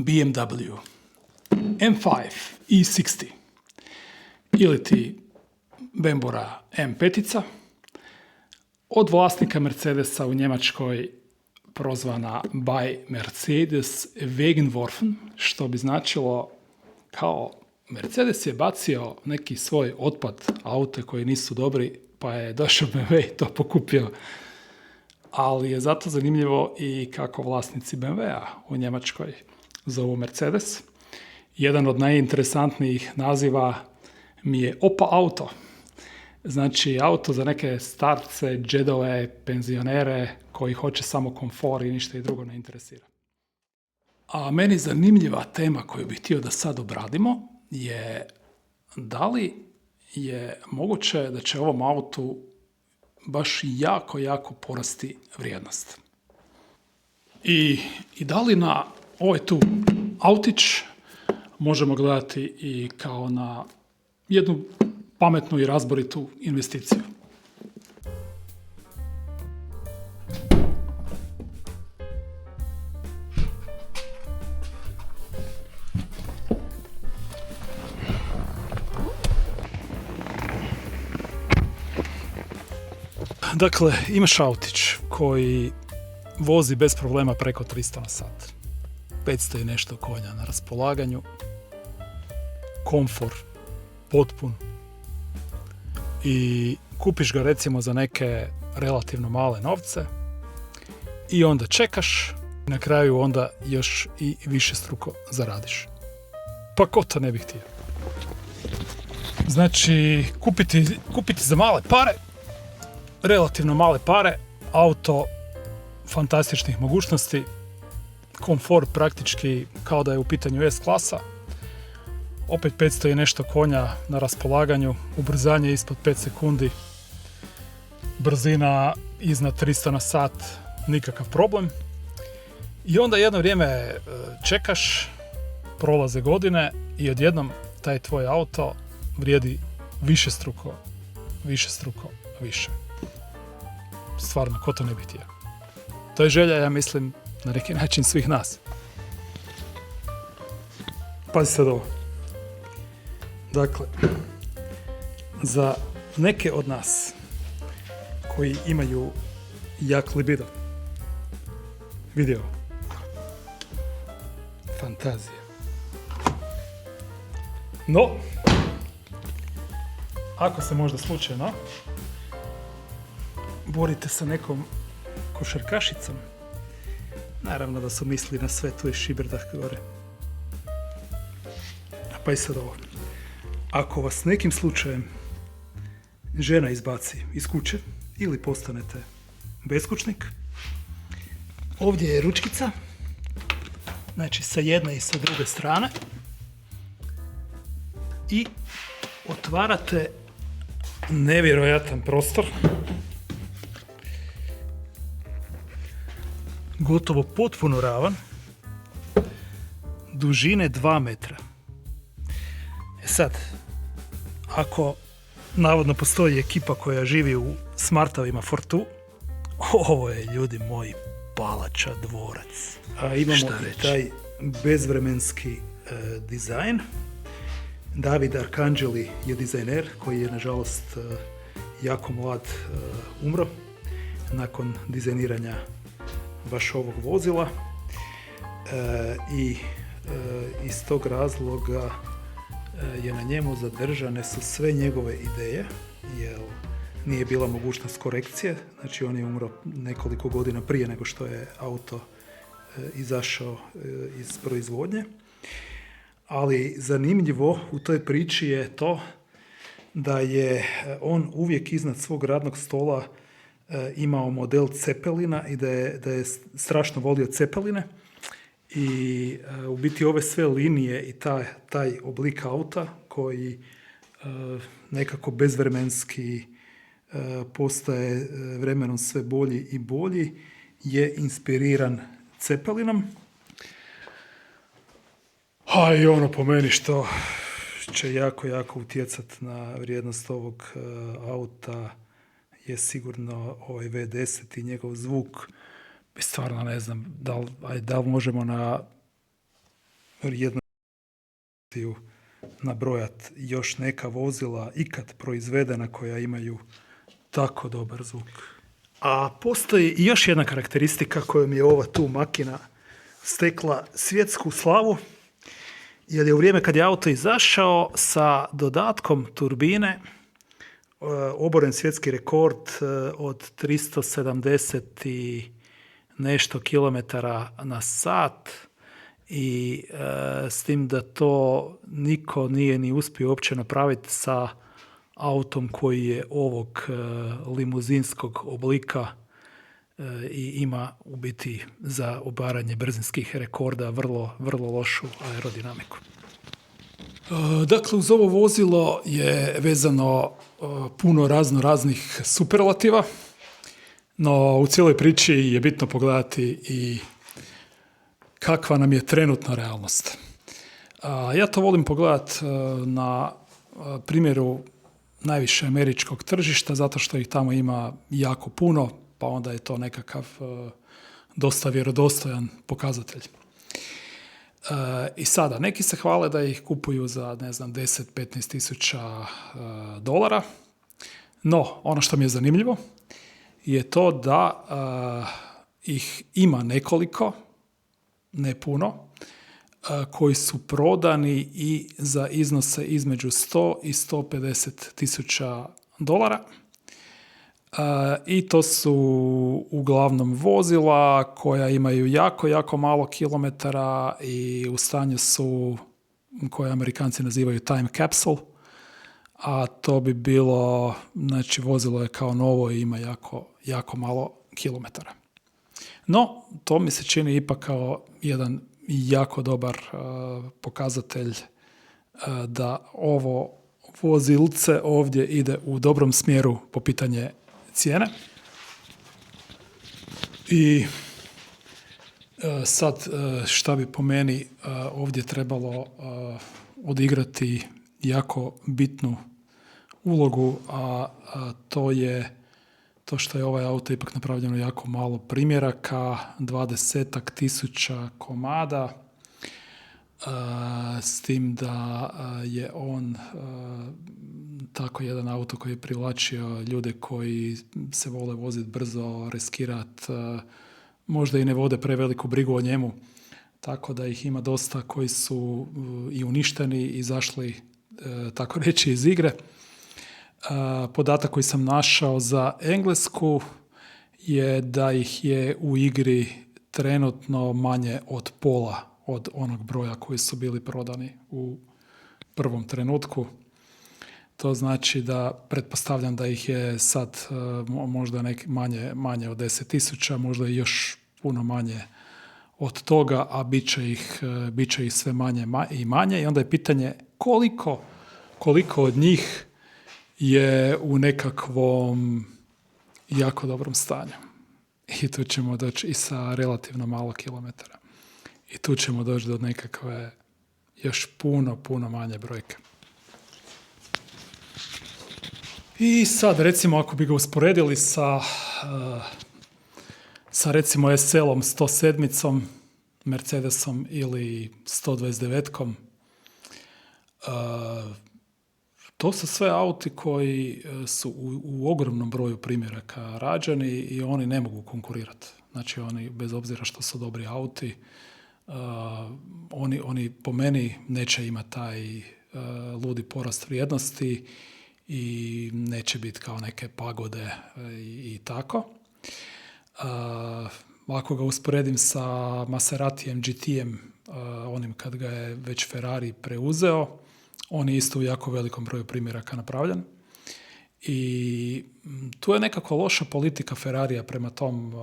BMW M5 E60 ili ti Bembora M5, od vlasnika Mercedesa u Njemačkoj prozvana by Mercedes Wegenwerfen, što bi značilo kao Mercedes je bacio neki svoj otpad aute koji nisu dobri, pa je došao BMW i to pokupio. Ali je zato zanimljivo i kako vlasnici BMW-a u Njemačkoj zovu Mercedes. Jedan od najinteresantnijih naziva mi je Opa auto. Znači auto za neke starce, džedove, penzionere koji hoće samo komfor i ništa i drugo ne interesira. A meni zanimljiva tema koju bih htio da sad obradimo je da li je moguće da će ovom autu baš jako porasti vrijednost. I da li na ovaj tu autić možemo gledati i kao na jednu pametnu i razboritu investiciju. Dakle, imaš autić koji vozi bez problema preko 300 na sat. 500 i nešto konja na raspolaganju. Komfor, potpun. I kupiš ga recimo za neke relativno male novce i onda čekaš i na kraju onda još i višestruko zaradiš. Pa ko to ne bi htio? Znači, kupiti za male pare, relativno male pare, auto fantastičnih mogućnosti, komfor praktički kao da je u pitanju S-klasa, opet 500 i nešto konja na raspolaganju, ubrzanje ispod 5 sekundi, brzina iznad 300 na sat, nikakav problem. I onda jedno vrijeme čekaš, prolaze godine i odjednom taj tvoj auto vrijedi višestruko više. Stvarno, ko to ne bi htio? To je želja, ja mislim, na neki način svih nas. Pazi sad ovo. Dakle, za neke od nas koji imaju jak libido, vidi ovo. Fantazija. No, ako se možda slučajno borite sa nekom košarkašicom, naravno da su mislili na sve tu i šiberdah gore. Pa i sad ovo. Ako vas nekim slučajem žena izbaci iz kuće ili postanete beskućnik, ovdje je ručkica, znači sa jedne i sa druge strane, i otvarate nevjerojatan prostor, gotovo potpuno ravan, dužine 2 metra. Sad, ako navodno postoji ekipa koja živi u smartovima Fortu, ovo je, ljudi moji, palača dvorac. A imamo i taj bezvremenski dizajn. David Arcangeli je dizajner koji je, nažalost, jako mlad umro nakon dizajniranja baš ovog vozila. I iz tog razloga je na njemu zadržane su sve njegove ideje, jer nije bila mogućnost korekcije, znači on je umro nekoliko godina prije nego što je auto izašao iz proizvodnje. Ali zanimljivo u toj priči je to da je on uvijek iznad svog radnog stola imao model Cepelina i da je strašno volio Cepeline. I u biti ove sve linije i taj oblik auta koji nekako bezvremenski postaje vremenom sve bolji i bolji je inspiriran Cepelinom. A i ono po meni što će jako utjecati na vrijednost ovog auta je sigurno ovaj V10 i njegov zvuk. Stvarno ne znam da li možemo na jednu nabrojati još neka vozila ikad proizvedena koja imaju tako dobar zvuk. A postoji i još jedna karakteristika kojom je ova tu makina stekla svjetsku slavu, jer je u vrijeme kad je auto izašao sa dodatkom turbine oboren svjetski rekord od 370 i nešto kilometara na sat i s tim da to niko nije ni uspio uopće napraviti sa autom koji je ovog limuzinskog oblika i ima u biti za obaranje brzinskih rekorda vrlo, vrlo lošu aerodinamiku. Dakle, uz ovo vozilo je vezano puno raznih superlativa, no u cijeloj priči je bitno pogledati i kakva nam je trenutna realnost. Ja to volim pogledati na primjeru najviše američkog tržišta, zato što ih tamo ima jako puno, pa onda je to nekakav dosta vjerodostojan pokazatelj. I sada, neki se hvale da ih kupuju za, 10-15 tisuća dolara, no ono što mi je zanimljivo je to da ih ima nekoliko, ne puno, koji su prodani i za iznose između 100 i 150 tisuća dolara. I to su uglavnom vozila koja imaju jako malo kilometara i u stanju su koje Amerikanci nazivaju time capsule, a to bi bilo, znači vozilo je kao novo i ima jako malo kilometara. No, to mi se čini ipak kao jedan jako dobar pokazatelj da ovo vozilce ovdje ide u dobrom smjeru po pitanje cijene. I sad šta bi po meni ovdje trebalo odigrati jako bitnu ulogu, a to je to što je ovaj auto ipak napravljeno jako malo primjeraka, 20 tisuća komada, s tim da je on tako jedan auto koji je privlačio ljude koji se vole voziti brzo, riskirati, možda i ne vode preveliku brigu o njemu, tako da ih ima dosta koji su i uništeni, izašli tako reći iz igre. Podatak koji sam našao za Englesku je da ih je u igri trenutno manje od pola od onog broja koji su bili prodani u prvom trenutku. To znači da pretpostavljam da ih je sad možda manje od 10 tisuća, možda i još puno manje od toga, a bit će ih sve manje i manje. I onda je pitanje koliko od njih je u nekakvom jako dobrom stanju. I tu ćemo doći i sa relativno malo kilometara. I tu ćemo doći do nekakve još puno manje brojke. I sad, recimo, ako bi ga usporedili sa recimo SL-om 107-icom, Mercedesom ili 129-kom, to su sve auti koji su u ogromnom broju primjeraka rađeni i oni ne mogu konkurirati. Znači, oni, bez obzira što su dobri auti, oni po meni neće imati taj ludi porast vrijednosti i neće biti kao neke pagode i tako. Ako ga usporedim sa Maseratijem GT-em, onim kad ga je već Ferrari preuzeo, on je isto u jako velikom broju primjeraka napravljen. I tu je nekako loša politika Ferrarija prema tom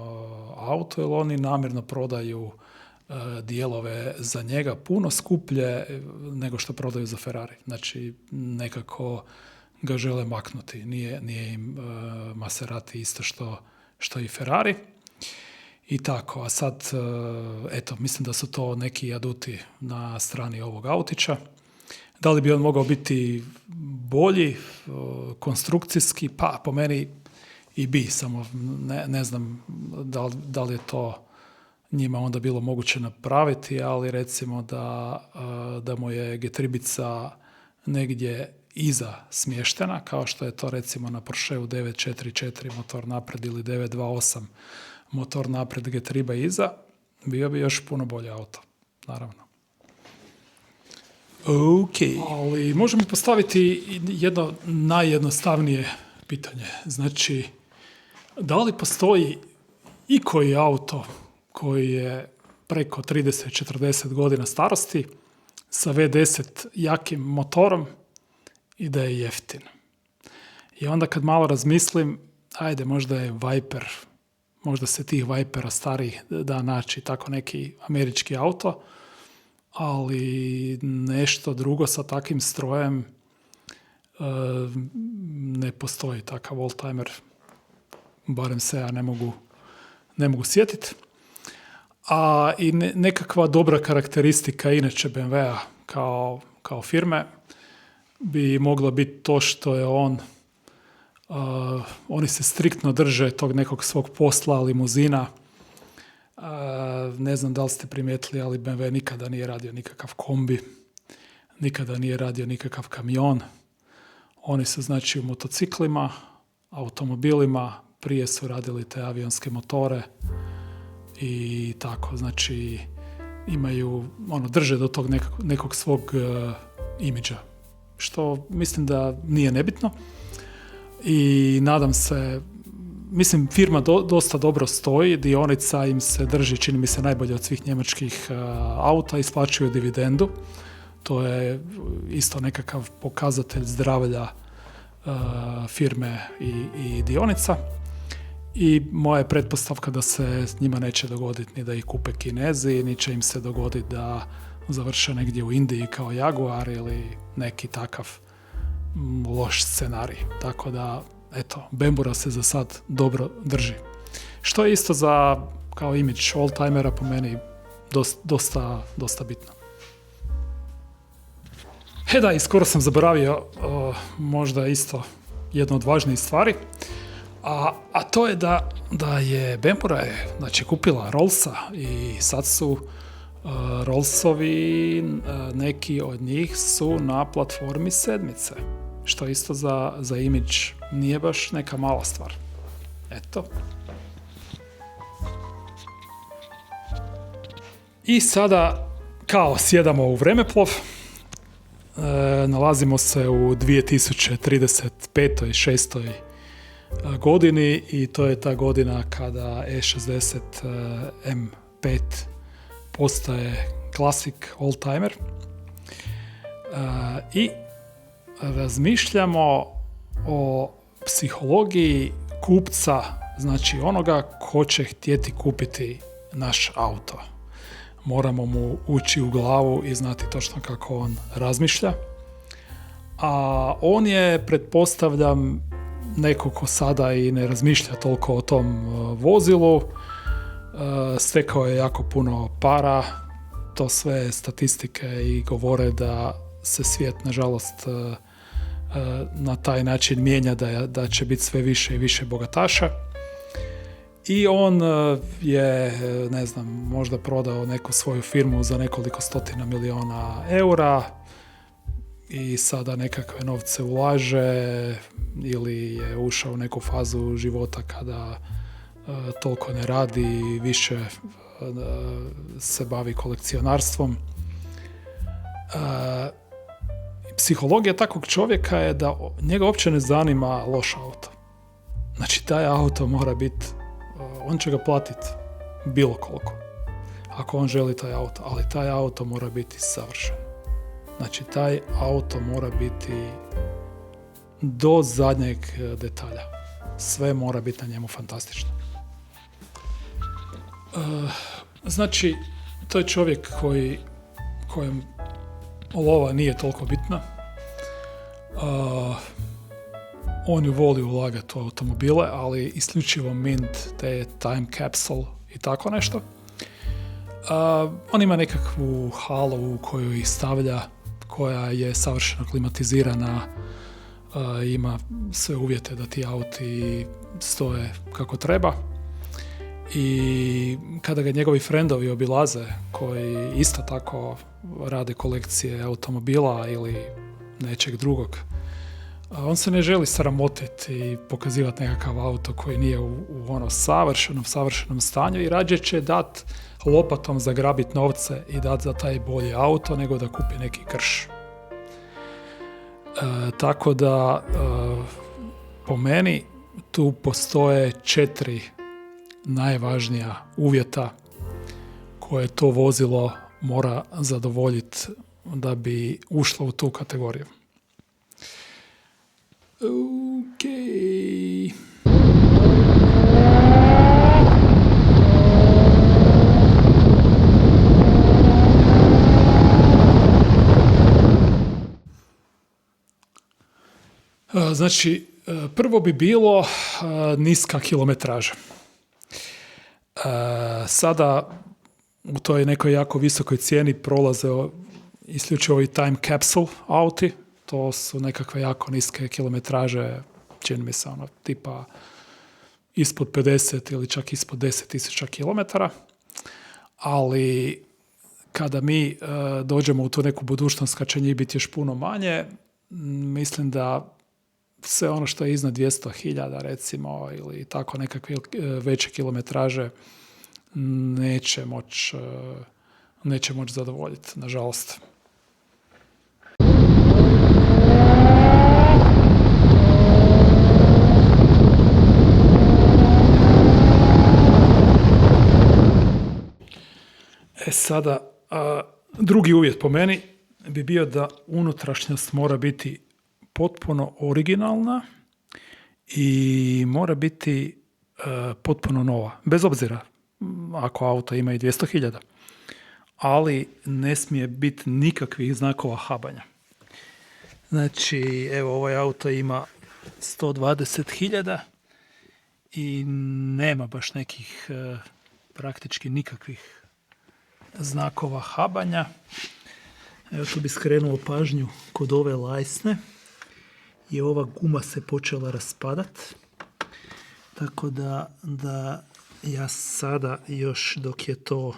autu, jer oni namjerno prodaju dijelove za njega puno skuplje nego što prodaju za Ferrari. Znači, nekako ga žele maknuti. Nije im Maserati isto što i Ferrari. I tako, a sad, eto, mislim da su to neki aduti na strani ovog autića. Da li bi on mogao biti bolji, konstrukcijski? Pa, po meni i bi, samo ne znam da li je to njima onda bilo moguće napraviti, ali recimo da mu je getribica negdje iza smještena, kao što je to recimo na Porscheu 944 motor napred ili 928 motor napred, getriba iza, bio bi još puno bolje auto, naravno. Ok. Ali možemo postaviti jedno najjednostavnije pitanje. Znači, da li postoji i koji auto koji je preko 30-40 godina starosti sa V10 jakim motorom i da je jeftin? I onda kad malo razmislim, ajde, možda je Viper, možda se tih Vipera starijih da naći tako neki američki auto, ali nešto drugo sa takvim strojem ne postoji takav oldtimer, barem se ja ne mogu sjetiti. A i nekakva dobra karakteristika inače BMW-a kao firme bi mogla biti to što je oni se striktno drže tog nekog svog posla, limuzina. Ne znam da li ste primijetili, ali BMW nikada nije radio nikakav kombi, nikada nije radio nikakav kamion. Oni su znači u motociklima, automobilima, prije su radili te avionske motore i tako, znači imaju, drže do tog nekog svog imidža, što mislim da nije nebitno i nadam se, mislim, firma dosta dobro stoji, dionica im se drži, čini mi se, najbolje od svih njemačkih auta, isplaćuju dividendu. To je isto nekakav pokazatelj zdravlja firme i dionica. I moja je pretpostavka da se njima neće dogoditi ni da ih kupe Kinezi, ni će im se dogoditi da završe negdje u Indiji kao Jaguar ili neki takav loš scenarij. Tako da, eto, Bembura se za sad dobro drži. Što je isto kao imidž oldtimera po meni dosta bitno. Da, i skoro sam zaboravio možda isto jedno od važnijih stvari, a to je da je Bembura znači, kupila Rollsa i sad su Rollsovi, neki od njih su na platformi 7, što isto za imidž nije baš neka mala stvar. Eto. I sada kao sjedamo u vremeplov, nalazimo se u 2035. 6. godini i to je ta godina kada E60 M5 postaje klasik oldtimer i razmišljamo o psihologiji kupca, znači onoga ko će htjeti kupiti naš auto. Moramo mu ući u glavu i znati točno kako on razmišlja. A on je, pretpostavljam, neko ko sada i ne razmišlja toliko o tom vozilu, stekao je jako puno para, to sve statistike i govore da se svijet, nažalost, na taj način mijenja, da će biti sve više i više bogataša. I on je, ne znam, možda prodao neku svoju firmu za nekoliko stotina miliona eura i sada nekakve novce ulaže ili je ušao u neku fazu života kada toliko ne radi, više se bavi kolekcionarstvom. Psihologija takvog čovjeka je da njega uopće ne zanima loš auto. Znači, taj auto mora biti, on će ga platiti bilo koliko, ako on želi taj auto, ali taj auto mora biti savršen. Znači, taj auto mora biti do zadnjeg detalja. Sve mora biti na njemu fantastično. Znači, to je čovjek kojem lova nije toliko bitna. On ju voli ulagati u automobile, ali isključivo mint, te time capsule i tako nešto. On ima nekakvu halu u koju ih stavlja, koja je savršeno klimatizirana, ima sve uvjete da ti auti stoje kako treba i kada ga njegovi frendovi obilaze koji isto tako rade kolekcije automobila ili nečeg drugog, on se ne želi sramotiti i pokazivati nekakav auto koji nije u ono savršenom stanju i rađe će dat lopatom zagrabiti novce i dati za taj bolji auto nego da kupi neki krš. Tako da po meni tu postoje 4 najvažnija uvjeta koje to vozilo mora zadovoljiti da bi ušlo u tu kategoriju. Okay. Znači, prvo bi bilo niska kilometraža. Sada u toj nekoj jako visokoj cijeni prolaze isključivo i time capsule auti. To su nekakve jako niske kilometraže, čini mi se tipa ispod 50 ili čak ispod 10.000 kilometara. Ali kada mi dođemo u tu neku budućnost kad će njih biti još puno manje, mislim da sve ono što je iznad 200.000 recimo ili tako nekakve veće kilometraže neće moći zadovoljiti, nažalost. Sada, drugi uvjet po meni bi bio da unutrašnjost mora biti potpuno originalna i mora biti potpuno nova. Bez obzira ako auto ima i 200.000. Ali ne smije biti nikakvih znakova habanja. Znači, evo ovaj auto ima 120.000 i nema baš nekih praktički nikakvih znakova habanja. Evo tu bi skrenuo pažnju kod ove lajsne i ova guma se počela raspadat. Tako da ja sada još dok je to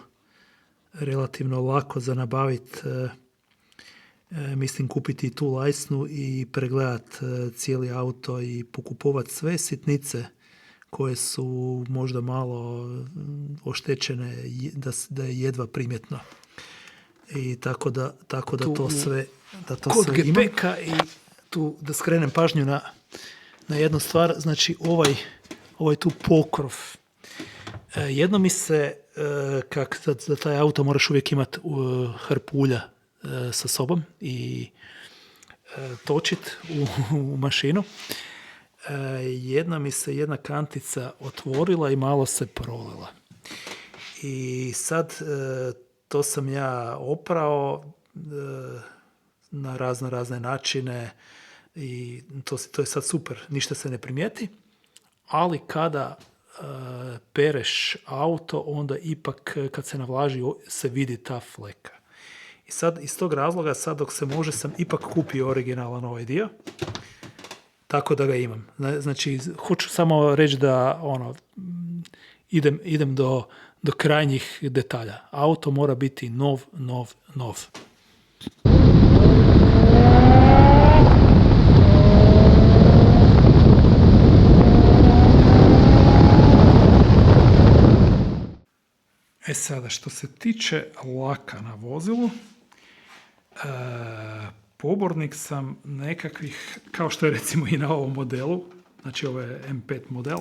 relativno lako za nabaviti, mislim kupiti tu lajsnu i pregledat cijeli auto i pokupovat sve sitnice koje su možda malo oštećene, da je jedva primjetno. I tako da to sve kod gepeka i tu da skrenem pažnju na jednu stvar, znači ovaj tu pokrov. Jedno mi se da taj auto moraš uvijek imati hrpu ulja sa sobom i točit u mašinu. Jedna mi se jedna kantica otvorila i malo se prolila. I sad to sam ja oprao na razne načine i to je sad super, ništa se ne primijeti, ali kada pereš auto, onda ipak kad se navlaži se vidi ta fleka. I sad iz tog razloga, sad dok se može, sam ipak kupio originalan ovaj dio, tako da ga imam. Znači, hoću samo reći da idem do krajnjih detalja. Auto mora biti nov. Sada, što se tiče laka na vozilu, pobornik sam nekakvih, kao što je recimo i na ovom modelu, znači ovo je M5 model,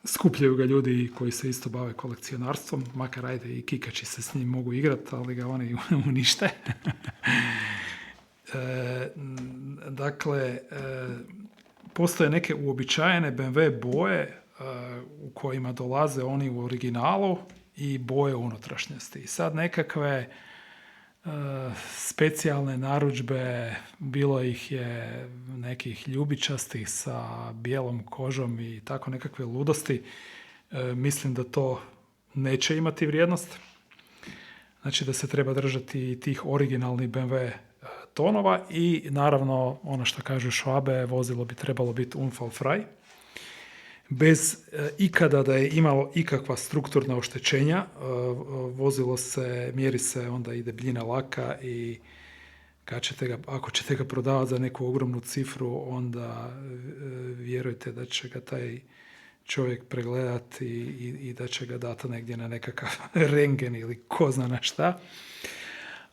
skupljaju ga ljudi koji se isto bave kolekcionarstvom, makar ajde i kikači se s njim mogu igrati, ali ga oni unište. Dakle, postoje neke uobičajene BMW boje u kojima dolaze oni u originalu i boje unutrašnjosti. I sad nekakve specijalne narudžbe, bilo ih je nekih ljubičastih sa bijelom kožom i tako nekakve ludosti. Mislim da to neće imati vrijednost. Znači da se treba držati tih originalnih BMW tonova i naravno ono što kažu Švabe, vozilo bi trebalo biti unfallfrei. bez ikada da je imalo ikakva strukturna oštećenja. Vozilo se, mjeri se onda i debljina laka i ako ćete ga prodavati za neku ogromnu cifru, onda vjerujte da će ga taj čovjek pregledati i da će ga dati negdje na nekakav rengen ili ko zna na šta.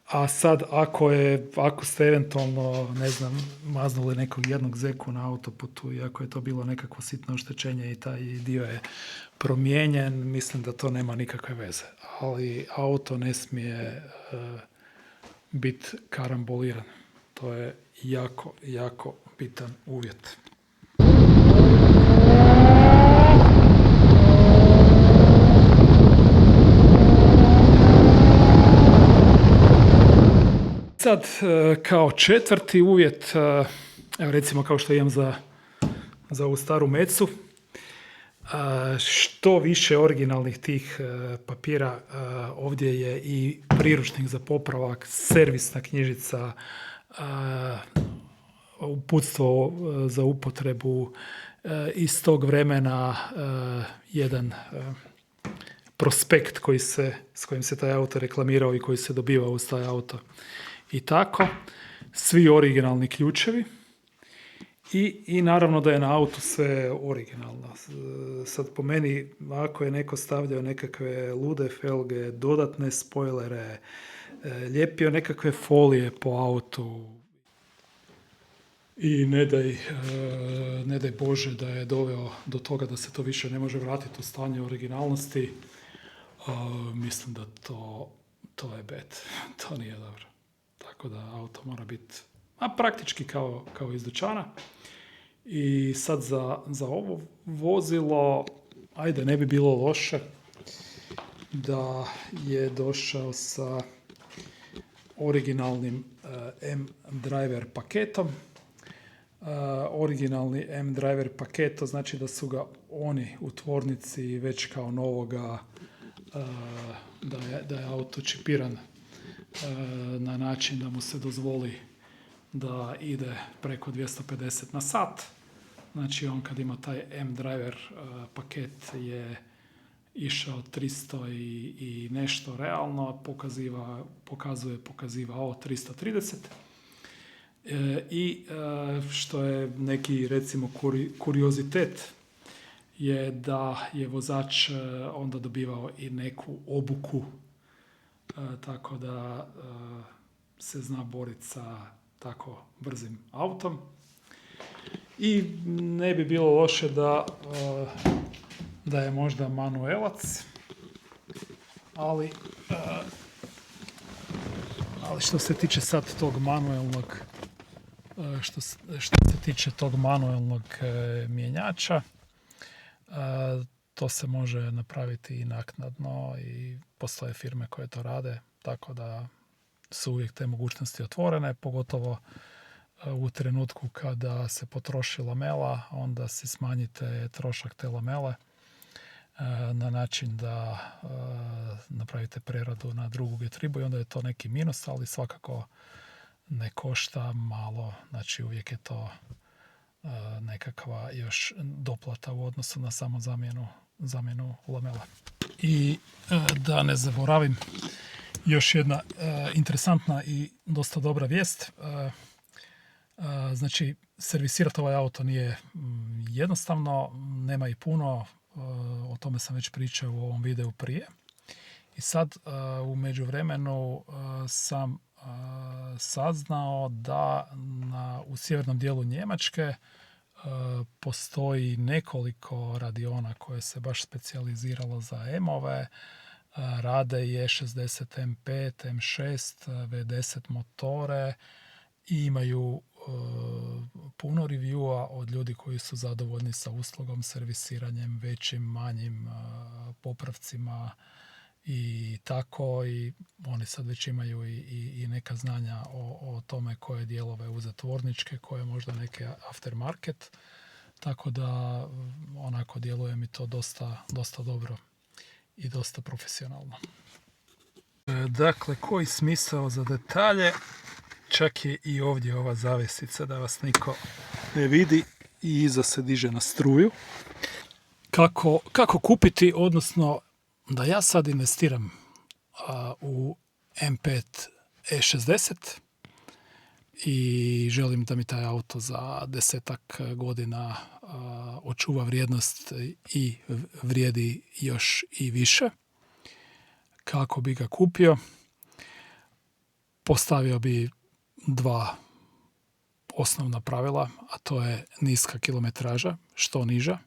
A sad, ako ste eventualno, ne znam, maznuli nekog jednog zeku na autoputu i ako je to bilo nekakvo sitno oštećenje i taj dio je promijenjen, mislim da to nema nikakve veze. Ali auto ne smije biti karamboliran. To je jako, jako bitan uvjet. Sad, kao četvrti uvjet, evo recimo kao što imam za ovu staru mecu, što više originalnih tih papira, ovdje je i priručnik za popravak, servisna knjižica, uputstvo za upotrebu, iz tog vremena jedan prospekt s kojim se taj auto reklamirao i koji se dobivao uz taj auto. I tako, svi originalni ključevi i naravno da je na autu sve originalno. Sad po meni, ako je neko stavljao nekakve lude felge, dodatne spojlere, lijepio nekakve folije po autu i ne daj Bože da je doveo do toga da se to više ne može vratiti u stanje originalnosti, mislim da to je bad. To nije dobro. Tako da auto mora biti praktički kao iz dućana. I sad za ovo vozilo, ajde, ne bi bilo loše da je došao sa originalnim M-Driver paketom. Originalni M-Driver paket, to znači da su ga oni u tvornici već kao novoga, da je auto čipiran na način da mu se dozvoli da ide preko 250 na sat. Znači on kad ima taj M-Driver paket je išao 300 i nešto realno, pokazivao 330. I što je neki recimo kuriozitet je da je vozač onda dobivao i neku obuku, tako da se zna boriti sa tako brzim autom. I ne bi bilo loše da je možda manuelac, ali što se tiče sad tog manuelnog što se tiče tog manuelnog mjenjača, to se može napraviti i naknadno i postoje firme koje to rade, tako da su uvijek te mogućnosti otvorene, pogotovo u trenutku kada se potroši lamela, onda si smanjite trošak te lamele na način da napravite preradu na drugu getribu i onda je to neki minus, ali svakako ne košta malo, znači uvijek je to nekakva još doplata u odnosu na samo zamjenu lamela. I da ne zaboravim, još jedna interesantna i dosta dobra vijest. Znači, servisirati ovaj auto nije jednostavno, nema i puno, o tome sam već pričao u ovom videu prije. I sad u međuvremenu sam saznao da u sjevernom dijelu Njemačke postoji nekoliko radiona koje se baš specijaliziralo za M-ove. Rade je 60 M5, M6, V10 motore i imaju puno reviewa od ljudi koji su zadovoljni sa uslugom, servisiranjem, većim, manjim popravcima i tako. I oni sad već imaju i neka znanja o tome koje dijelove uzeti tvorničke, koje možda neke aftermarket. Tako da onako djeluje mi to dosta dobro i dosta profesionalno. Dakle, koji smisao za detalje? Čak je i ovdje ova zavjesica da vas niko ne vidi i iza se diže na struju. kako kupiti, odnosno da ja sad investiram u M5 E60 i želim da mi taj auto za 10 godina očuva vrijednost i vrijedi još i više. Kako bi ga kupio? Postavio bi 2 osnovna pravila, a to je niska kilometraža, što niža,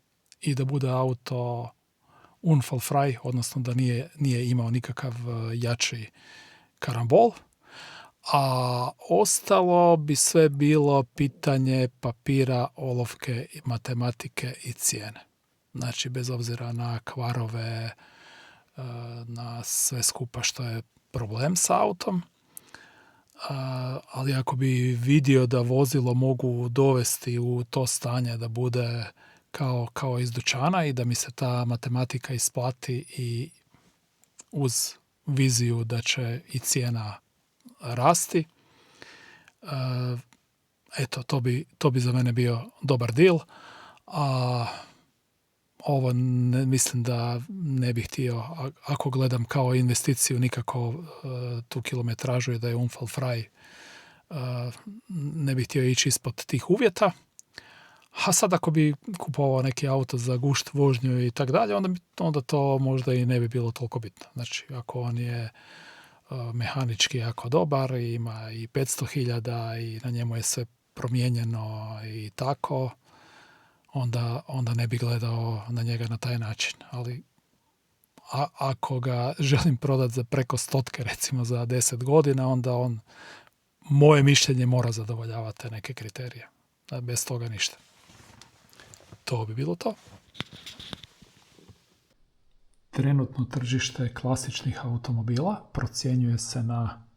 i da bude auto unfallfrei, odnosno da nije imao nikakav jači karambol, a ostalo bi sve bilo pitanje papira, olovke, matematike i cijene. Znači, bez obzira na kvarove, na sve skupa što je problem sa autom, ali ako bi vidio da vozilo mogu dovesti u to stanje da bude kao iz dućana i da mi se ta matematika isplati i uz viziju da će i cijena rasti, eto, to bi za mene bio dobar deal. A ovo mislim da ne bih htio, ako gledam kao investiciju, nikako tu kilometražu i da je unfallfrei, ne bih htio ići ispod tih uvjeta. A sad ako bi kupovao neki auto za gušt vožnju i tak dalje, onda to možda i ne bi bilo toliko bitno. Znači, ako on je mehanički jako dobar, ima i 500.000 i na njemu je sve promijenjeno i tako, onda ne bi gledao na njega na taj način. Ali ako ga želim prodati za preko 100, recimo za 10 godina, onda on, moje mišljenje, mora zadovoljavati te neke kriterije. Bez toga ništa. To bi bilo to. Trenutno tržište klasičnih automobila procjenjuje se na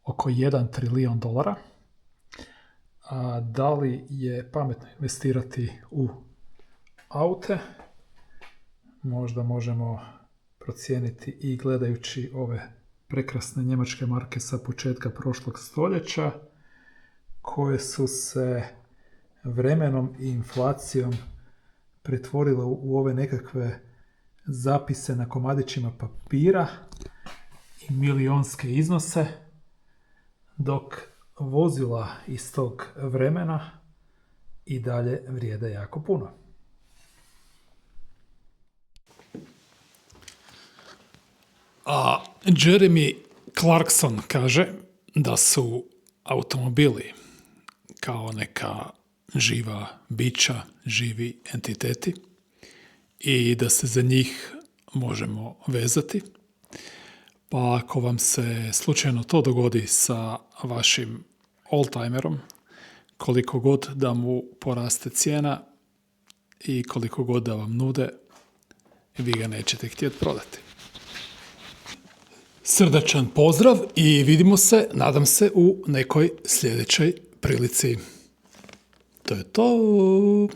oko $1 trilijon. A da li je pametno investirati u aute? Možda možemo procijeniti i gledajući ove prekrasne njemačke marke sa početka prošlog stoljeća, koje su se vremenom i inflacijom pretvorile u ove nekakve zapise na komadićima papira i milionske iznose, dok vozila iz tog vremena i dalje vrijede jako puno. A Jeremy Clarkson kaže da su automobili kao neka živa bića, živi entiteti i da se za njih možemo vezati. Pa ako vam se slučajno to dogodi sa vašim oldtimerom, koliko god da mu poraste cijena i koliko god da vam nude, vi ga nećete htjeti prodati. Srdačan pozdrav i vidimo se, nadam se, u nekoj sljedećoj prilici. To je to.